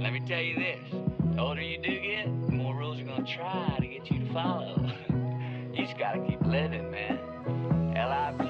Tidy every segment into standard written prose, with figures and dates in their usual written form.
Let me tell you this, the older you do get, the more rules are gonna try to get you to follow. You just gotta keep living, man. LIVIN.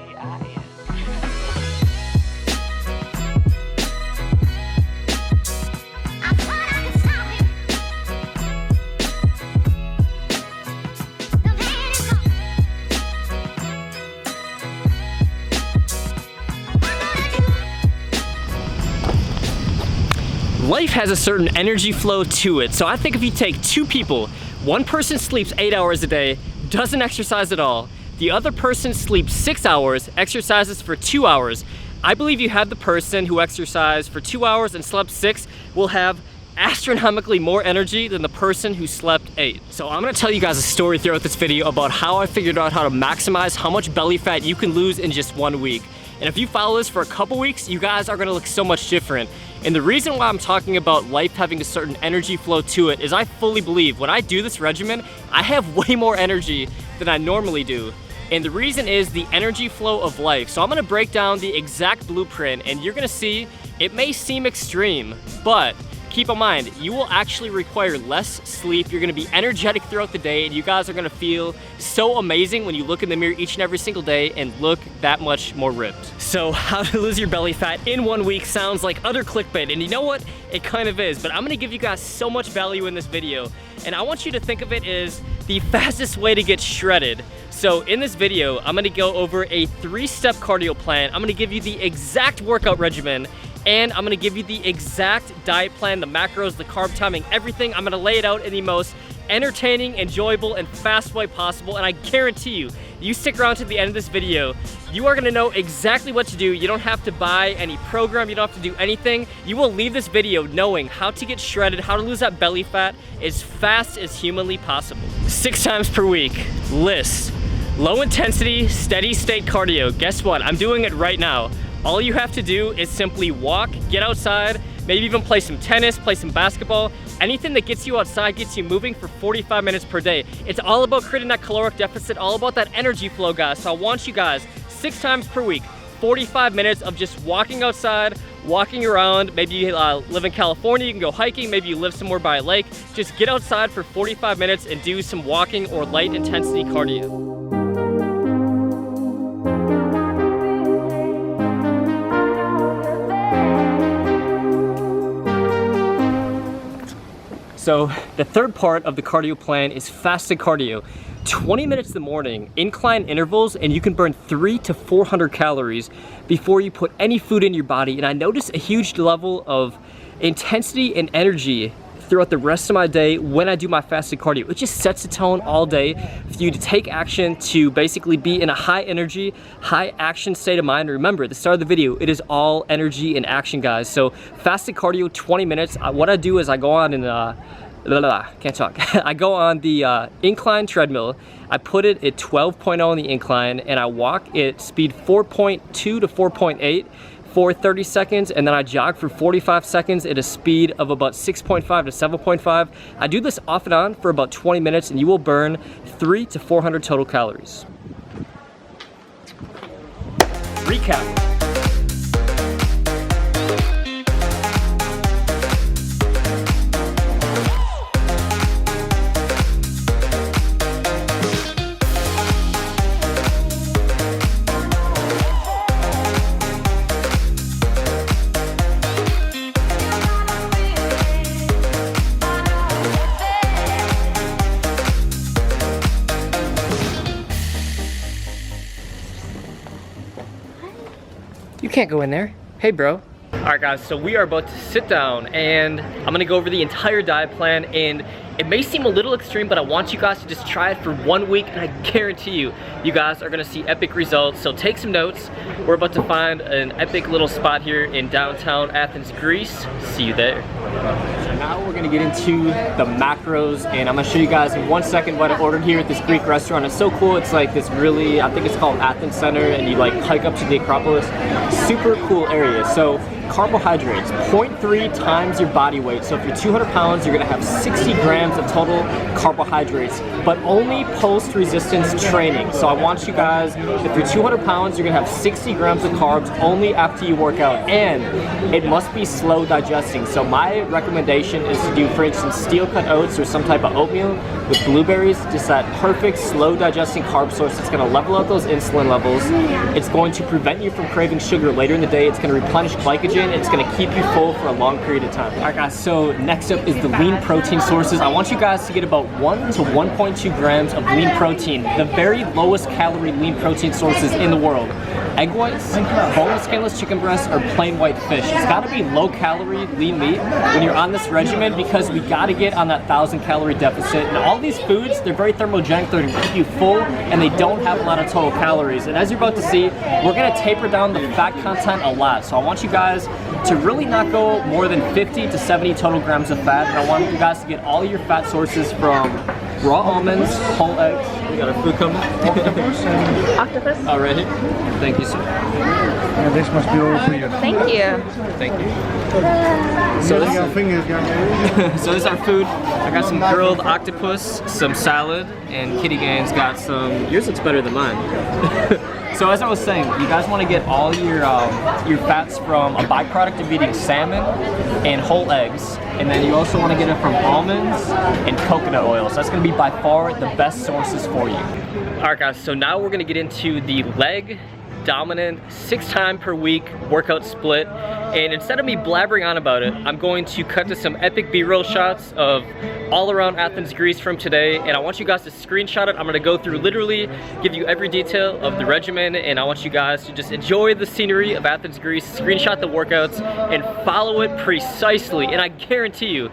Life has a certain energy flow to it, so I think if you take two people, one person sleeps 8 hours a day, doesn't exercise at all, the other person sleeps 6 hours, exercises for 2 hours, I believe you have the person who exercised for 2 hours and slept 6 will have astronomically more energy than the person who slept 8. So I'm gonna tell you guys a story throughout this video about how I figured out how to maximize how much belly fat you can lose in just 1 week. And if you follow this for a couple weeks, you guys are gonna look so much different. And the reason why I'm talking about life having a certain energy flow to it is I fully believe when I do this regimen, I have way more energy than I normally do. And the reason is the energy flow of life. So I'm gonna break down the exact blueprint and you're gonna see it may seem extreme, but keep in mind, you will actually require less sleep. You're gonna be energetic throughout the day and you guys are gonna feel so amazing when you look in the mirror each and every single day and look that much more ripped. So how to lose your belly fat in 1 week sounds like utter clickbait, and you know what? It kind of is, but I'm gonna give you guys so much value in this video, and I want you to think of it as the fastest way to get shredded. So in this video, I'm gonna go over a 3-step cardio plan. I'm gonna give you the exact workout regimen, and I'm gonna give you the exact diet plan, the macros, the carb timing, everything. I'm gonna lay it out in the most entertaining, enjoyable, and fast way possible, and I guarantee you stick around to the end of this video, you are gonna know exactly what to do. You don't have to buy any program, you don't have to do anything. You will leave this video knowing how to get shredded, how to lose that belly fat as fast as humanly possible. 6 times per week, LISS, low intensity, steady state cardio. Guess what? I'm doing it right now. All you have to do is simply walk, get outside, maybe even play some tennis, play some basketball. Anything that gets you outside, gets you moving for 45 minutes per day. It's all about creating that caloric deficit, all about that energy flow, guys. So I want you guys, 6 times per week, 45 minutes of just walking outside, walking around. Maybe you live in California, you can go hiking. Maybe you live somewhere by a lake. Just get outside for 45 minutes and do some walking or light intensity cardio. So the third part of the cardio plan is fasted cardio. 20 minutes in the morning, incline intervals, and you can burn 300 to 400 calories before you put any food in your body. And I notice a huge level of intensity and energy throughout the rest of my day when I do my fasted cardio. It just sets the tone all day for you to take action, to basically be in a high energy, high action state of mind. Remember, at the start of the video, it is all energy and action, guys. So fasted cardio, 20 minutes. What I do is I go on and can't talk. I go on the incline treadmill. I put it at 12.0 on the incline and I walk at speed 4.2 to 4.8 for 30 seconds, and then I jog for 45 seconds at a speed of about 6.5 to 7.5. I do this off and on for about 20 minutes and you will burn 300 to 400 total calories. Recap. You can't go in there. Hey, bro. All right, guys, so we are about to sit down and I'm gonna go over the entire diet plan, and it may seem a little extreme, but I want you guys to just try it for 1 week and I guarantee you, you guys are gonna see epic results. So take some notes. We're about to find an epic little spot here in downtown Athens, Greece. See you there. So now we're gonna get into the macros, and I'm gonna show you guys in 1 second what I ordered here at this Greek restaurant. It's so cool. It's like this really, I think it's called Athens Center, and you like hike up to the Acropolis. Super cool area. So carbohydrates, 0.3 times your body weight. So if you're 200 pounds, you're gonna have 60 grams grams of total carbohydrates, but only post-resistance training. So I want you guys, if you're 200 pounds, you're gonna have 60 grams of carbs only after you work out, and it must be slow digesting. So my recommendation is to do, for instance, steel cut oats or some type of oatmeal with blueberries, just that perfect slow digesting carb source. It's gonna level out those insulin levels. It's going to prevent you from craving sugar later in the day. It's gonna replenish glycogen. It's gonna keep you full for a long period of time. All right guys, so next up is the lean protein sources. I want you guys to get about 1 to 1.2 grams of lean protein, the very lowest calorie lean protein sources in the world. Egg whites, boneless, skinless chicken breasts, or plain white fish. It's gotta be low calorie lean meat when you're on this regimen, because we gotta get on that 1,000 calorie deficit. And all these foods, they're very thermogenic, they're gonna keep you full, and they don't have a lot of total calories. And as you're about to see, we're gonna taper down the fat content a lot. So I want you guys to really not go more than 50 to 70 total grams of fat. And I want you guys to get all your fat sources from raw almonds, whole eggs. We got our food coming. Octopus. All right. Thank you, sir. Yeah, this must be all for you. Thank you. Thank you. So this is our food. I got some grilled octopus, some salad, and Kitty Gaines got some. Yours looks better than mine. So as I was saying, you guys want to get all your fats from a byproduct of eating salmon and whole eggs, and then you also want to get it from almonds and coconut oil. So that's going to be by far the best sources for you. All right guys, so now we're going to get into the leg dominant 6 times per week workout split, and instead of me blabbering on about it, I'm going to cut to some epic B-roll shots of all around Athens, Greece from today, and I want you guys to screenshot it. I'm gonna go through, literally give you every detail of the regimen, and I want you guys to just enjoy the scenery of Athens, Greece, screenshot the workouts, and follow it precisely, and I guarantee you.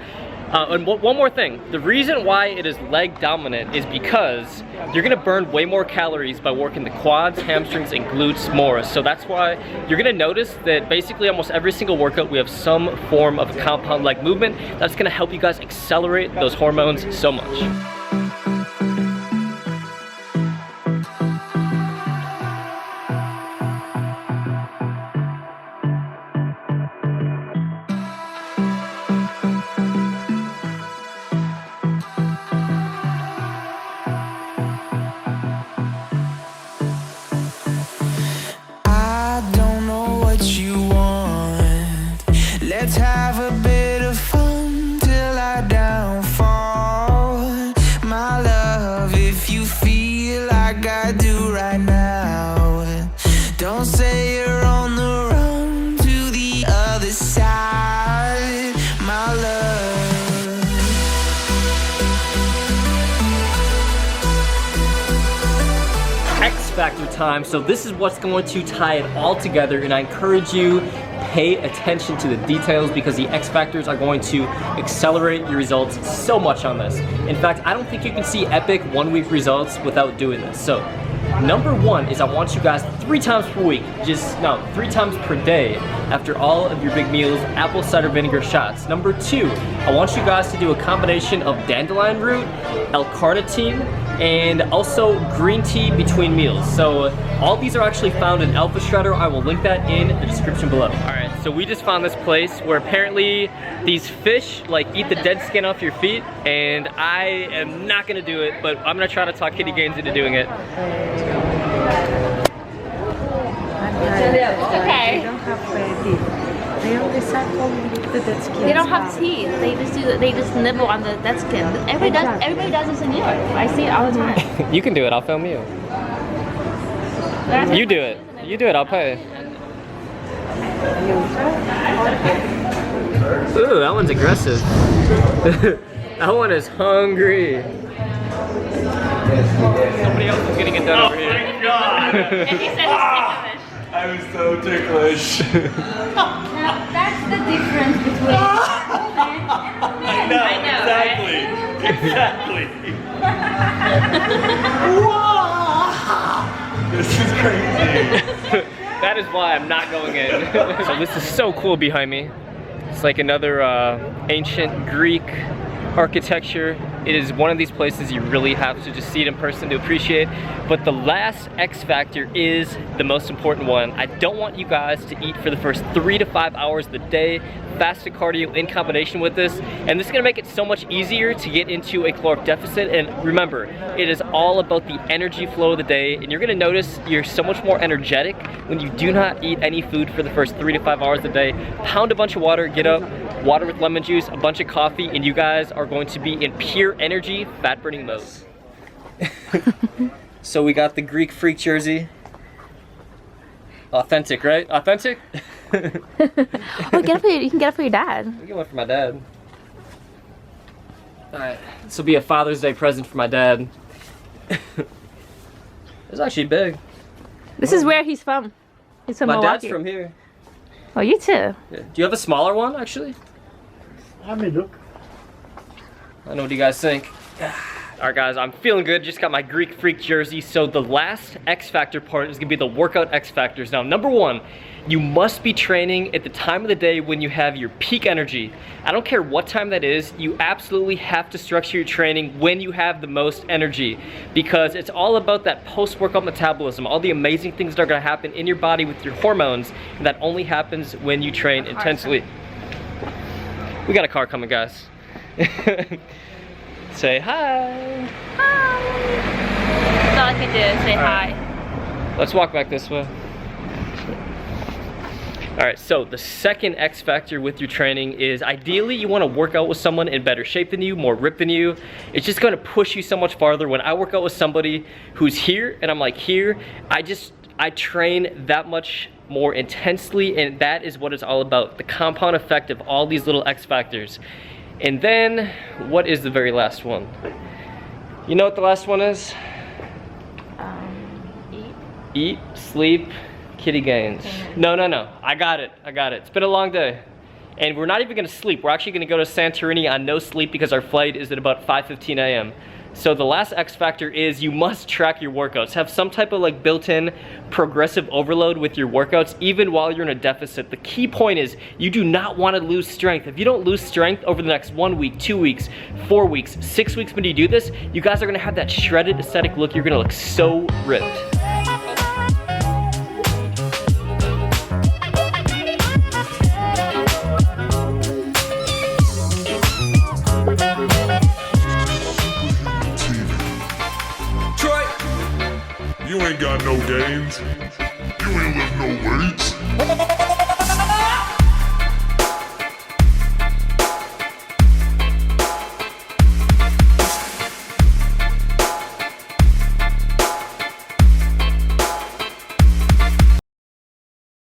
And one more thing, the reason why it is leg dominant is because you're gonna burn way more calories by working the quads, hamstrings, and glutes more. So that's why you're gonna notice that basically almost every single workout we have some form of a compound leg movement that's gonna help you guys accelerate those hormones so much. Let's have a bit of fun till I downfall. My love, if you feel like I do right now, don't say you're on the run to the other side, my love. X Factor time. So this is what's going to tie it all together, and I encourage you, pay attention to the details, because the X factors are going to accelerate your results so much on this. In fact, I don't think you can see epic 1 week results without doing this. So number 1 is I want you guys 3 times per week, 3 times per day after all of your big meals, apple cider vinegar shots. Number 2, I want you guys to do a combination of dandelion root, L-carnitine, and also green tea between meals. So all these are actually found in Alpha Shredder. I will link that in the description below. All right, so we just found this place where apparently these fish like eat the dead skin off your feet, and I am not gonna do it, but I'm gonna try to talk Kitty Gaines into doing it. It's okay. They don't have teeth. They only suckle the dead skin. They don't have teeth. They just do. They just nibble on the dead skin. Everybody does this in Europe. I see it all the time. You can do it. I'll film you. You do it. You do it. I'll pay. Ooh, that one's aggressive. That one is hungry. Somebody else is getting it done over here. Oh my god! And he said he's ticklish. I'm so ticklish. That's the difference between. I know, exactly. Exactly. This is crazy. That is why I'm not going in. So this is so cool behind me. It's like another ancient Greek architecture It is one of these places you really have to just see it in person to appreciate. But the last X factor is the most important one. I don't want you guys to eat for the first 3 to 5 hours of the day, fasted cardio in combination with this, and this is gonna make it so much easier to get into a caloric deficit. And remember, it is all about the energy flow of the day, and you're gonna notice you're so much more energetic when you do not eat any food for the first 3 to 5 hours of the day. Pound a bunch of water, get up, water with lemon juice, a bunch of coffee, and you guys are going to be in pure energy, fat burning mode. So we got the Greek freak jersey. Authentic, right? Authentic? Oh, you can get it for your dad. I'll get one for my dad. Alright, this will be a Father's Day present for my dad. It's actually big. This is where he's from. He's from My Milwaukee. dad's from here. Oh, you too. Yeah. Do you have a smaller one, actually? I mean, look. I know what you guys think. Alright guys, I'm feeling good. Just got my Greek freak jersey. So the last X factor part is gonna be the workout X factors. Now, number one, you must be training at the time of the day when you have your peak energy. I don't care what time that is, you absolutely have to structure your training when you have the most energy, because it's all about that post-workout metabolism, all the amazing things that are gonna happen in your body with your hormones, and that only happens when you train intensely. We got a car coming, guys. Say hi. Hi. That's all I can do is say hi. Let's walk back this way. All right, so the second X factor with your training is ideally you want to work out with someone in better shape than you, more ripped than you. It's just going to push you so much farther. When I work out with somebody who's here and I'm like here, I train that much more intensely, and that is what it's all about. The compound effect of all these little X factors. And then, what is the very last one? You know what the last one is? Eat, sleep, kitty gains. No. I got it. It's been a long day. And we're not even gonna sleep. We're actually gonna go to Santorini on no sleep because our flight is at about 5:15 a.m. So the last X factor is you must track your workouts. Have some type of like built-in progressive overload with your workouts even while you're in a deficit. The key point is you do not want to lose strength. If you don't lose strength over the next 1 week, 2 weeks, 4 weeks, 6 weeks when you do this, you guys are gonna have that shredded aesthetic look. You're gonna look so ripped. You ain't got no gains. You ain't lift no weights.